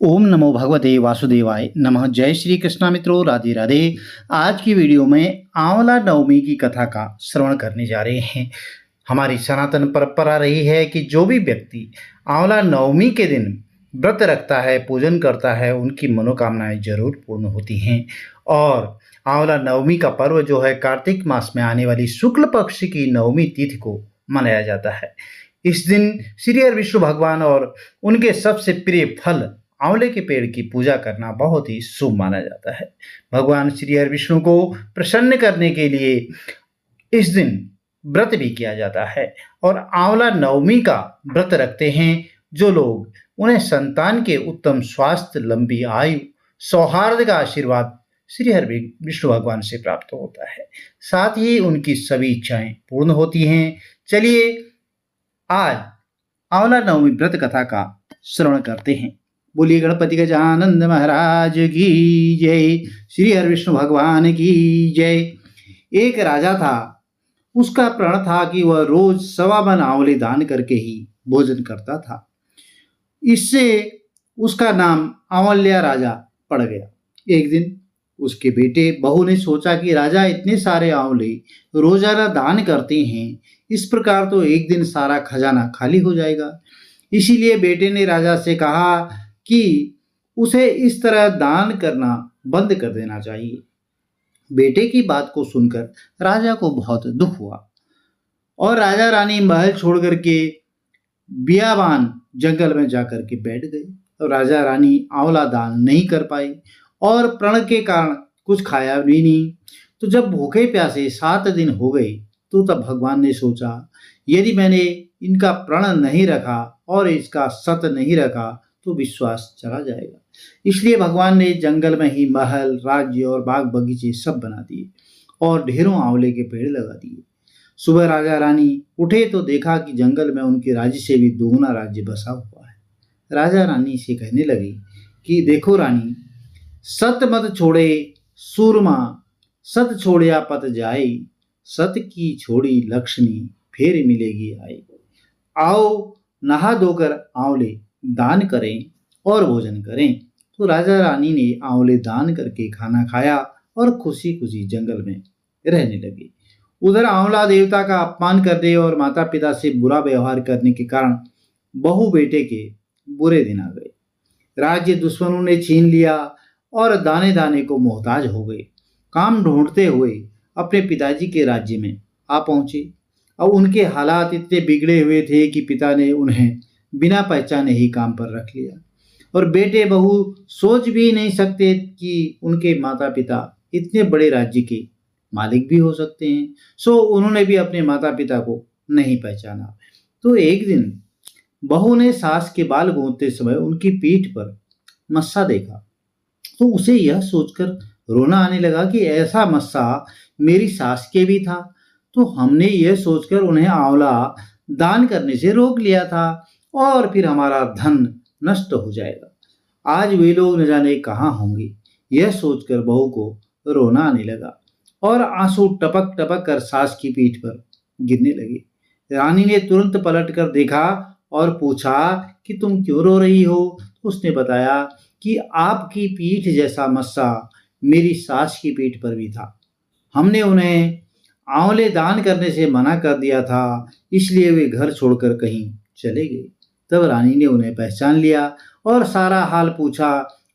ओम नमो भगवते वासुदेवाय नमः। जय श्री कृष्णा मित्रों, राधे राधे। आज की वीडियो में आंवला नवमी की कथा का श्रवण करने जा रहे हैं। हमारी सनातन परंपरा रही है कि जो भी व्यक्ति आंवला नवमी के दिन व्रत रखता है, पूजन करता है, उनकी मनोकामनाएं जरूर पूर्ण होती हैं। और आंवला नवमी का पर्व जो है कार्तिक मास में आने वाली शुक्ल पक्ष की नवमी तिथि को मनाया जाता है। इस दिन श्री हरि विष्णु भगवान और उनके सबसे प्रिय फल आंवले के पेड़ की पूजा करना बहुत ही शुभ माना जाता है। भगवान श्री हरि विष्णु को प्रसन्न करने के लिए इस दिन व्रत भी किया जाता है और आंवला नवमी का व्रत रखते हैं जो लोग, उन्हें संतान के उत्तम स्वास्थ्य, लंबी आयु, सौहार्द का आशीर्वाद श्री हरि विष्णु भगवान से प्राप्त होता है। साथ ही उनकी सभी इच्छाएं पूर्ण होती हैं। चलिए आज आंवला नवमी व्रत कथा का श्रवण करते हैं। बोलिए गणपति गजानंद महाराज की जय, श्री हरि विष्णु भगवान की जय। एक राजा था, उसका प्रण था कि वह रोज 1.25 मन आंवले दान करके ही भोजन करता था। इससे उसका नाम आंवल्या राजा पड़ गया। एक दिन उसके बेटे बहू ने सोचा कि राजा इतने सारे आंवले रोजाना दान करते हैं, इस प्रकार तो एक दिन सारा खजाना खाली हो जाएगा। इसीलिए बेटे ने राजा से कहा कि उसे इस तरह दान करना बंद कर देना चाहिए। बेटे की बात को सुनकर राजा को बहुत दुख हुआ और राजा रानी महल छोड़ करके बियाबान जंगल में जाकर के बैठ गए। तो राजा रानी आंवला दान नहीं कर पाई और प्रण के कारण कुछ खाया भी नहीं। तो जब भूखे प्यासे 7 दिन हो गए तो तब भगवान ने सोचा, यदि मैंने इनका प्रण नहीं रखा और इसका सत नहीं रखा तो विश्वास चला जाएगा। इसलिए भगवान ने जंगल में ही महल, राज्य और बाग बगीचे सब बना दिए और ढेरों आंवले के पेड़ लगा दिए। सुबह राजा रानी उठे तो देखा कि जंगल में उनके राज्य से भी दोगुना राज्य बसा हुआ है। राजा रानी से कहने लगे कि देखो रानी, सत मत छोड़े सूरमा, सत छोड़िया पत जाए, सत की छोड़ी लक्ष्मी फिर मिलेगी आई। आओ नहा धोकर आंवले दान करें और भोजन करें। तो राजा रानी ने आंवले दान करके खाना खाया और खुशी खुशी जंगल में रहने लगे। उधर आंवला देवता का अपमान करने और माता पिता से बुरा व्यवहार करने के कारण बहू बेटे के बुरे दिन आ गए। राज्य दुश्मनों ने छीन लिया और दाने दाने को मोहताज हो गए। काम ढूंढते हुए अपने पिताजी के राज्य में आ पहुंचे। अब उनके हालात इतने बिगड़े हुए थे कि पिता ने उन्हें बिना पहचाने ही काम पर रख लिया और बेटे बहू सोच भी नहीं सकते कि उनके माता पिता इतने बड़े राज्य के मालिक भी हो सकते हैं। सो उन्होंने भी अपने माता पिता को नहीं पहचाना। तो एक दिन बहू ने सास के बाल गूंथते समय उनकी पीठ पर मस्सा देखा तो उसे यह सोचकर रोना आने लगा कि ऐसा मस्सा मेरी सास के भी था, तो हमने यह सोचकर उन्हें आंवला दान करने से रोक लिया था और फिर हमारा धन नष्ट हो जाएगा। आज वे लोग न जाने कहाँ होंगे। यह सोचकर बहू को रोना आने लगा और आंसू टपक टपक कर सास की पीठ पर गिरने लगे। रानी ने तुरंत पलट कर देखा और पूछा कि तुम क्यों रो रही हो। उसने बताया कि आपकी पीठ जैसा मस्सा मेरी सास की पीठ पर भी था। हमने उन्हें आंवले दान करने से मना कर दिया था, इसलिए वे घर छोड़कर कहीं चले गए। तब रानी ने उन्हें पहचान लिया और सारा हाल पूछा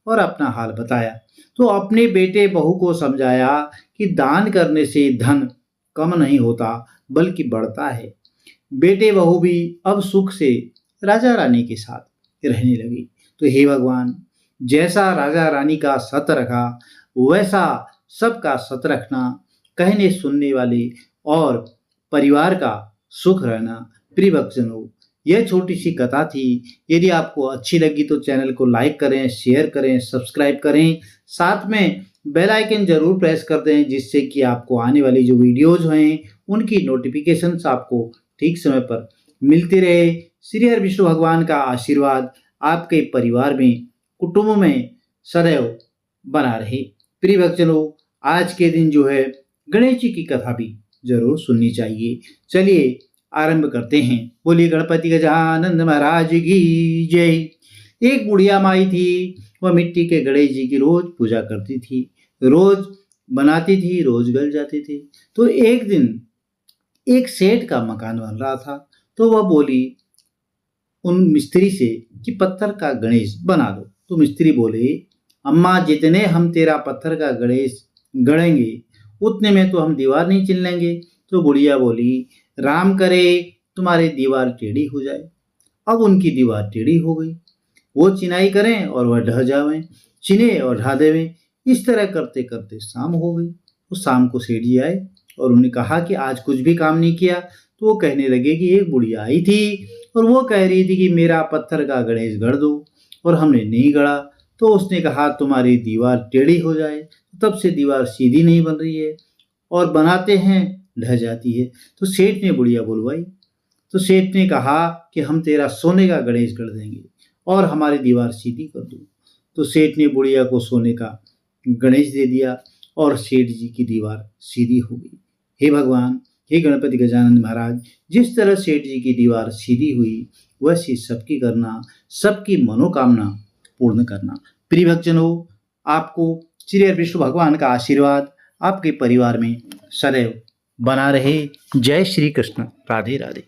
और अपना हाल बताया। तो अपने बेटे बहू को समझाया कि दान करने से धन कम नहीं होता बल्कि बढ़ता है। बेटे बहू भी अब सुख से राजा रानी के साथ रहने लगे। तो हे भगवान, जैसा राजा रानी का सत रखा वैसा सबका सत रखना, कहने सुनने वाले और परिवार का सुख रहना। प्रिय भक्तजनों, यह छोटी सी कथा थी। यदि आपको अच्छी लगी तो चैनल को लाइक करें, शेयर करें, सब्सक्राइब करें, साथ में बेल आइकन जरूर प्रेस कर दें जिससे कि आपको आने वाली जो वीडियोज हैं उनकी नोटिफिकेशंस आपको ठीक समय पर मिलती रहे। श्री हरि विष्णु भगवान का आशीर्वाद आपके परिवार में, कुटुंब में सदैव बना रहे। प्रिय भक्तजनों, आज के दिन जो है गणेश जी की कथा भी जरूर सुननी चाहिए। चलिए आरंभ करते हैं। बोलिए गणपति गजानंद महाराज की जय। एक बुढ़िया माई थी, वह मिट्टी के गणेश जी की रोज पूजा करती थी, रोज बनाती थी, रोज गल जाती थी। तो एक दिन एक सेठ का मकान बन रहा था, तो वह बोली उन मिस्त्री से कि पत्थर का गणेश बना दो। तो मिस्त्री बोले, अम्मा जितने हम तेरा पत्थर का गणेश गढ़ेंगे उतने में तो हम दीवार नहीं चिन लेंगे। तो बुढ़िया बोली, राम करे तुम्हारी दीवार टेढ़ी हो जाए। अब उनकी दीवार टेढ़ी हो गई, वो चिनाई करें और वह ढह जावें, चिने और ढा देवें। इस तरह करते करते शाम हो गई। तो शाम को सेठ जी आए और उन्हें कहा कि आज कुछ भी काम नहीं किया। तो वो कहने लगे कि एक बुढ़िया आई थी और वो कह रही थी कि मेरा पत्थर का गणेश गढ़ दो, और हमने नहीं गढ़ा। तो उसने कहा तुम्हारी दीवार टेढ़ी हो जाए। तब से दीवार सीधी नहीं बन रही है और बनाते हैं ढह जाती है। तो सेठ ने बुढ़िया बुलवाई। तो सेठ ने कहा कि हम तेरा सोने का गणेश गढ़ देंगे और हमारी दीवार सीधी कर दो। तो सेठ ने बुढ़िया को सोने का गणेश दे दिया और सेठ जी की दीवार सीधी हो गई। हे भगवान, हे गणपति गजानन महाराज, जिस तरह सेठ जी की दीवार सीधी हुई वैसी सबकी करना, सबकी मनोकामना पूर्ण करना। प्रिय भक्तजनों, आपको श्री विष्णु भगवान का आशीर्वाद आपके परिवार में सदैव बना रहे। जय श्री कृष्ण। राधे राधे।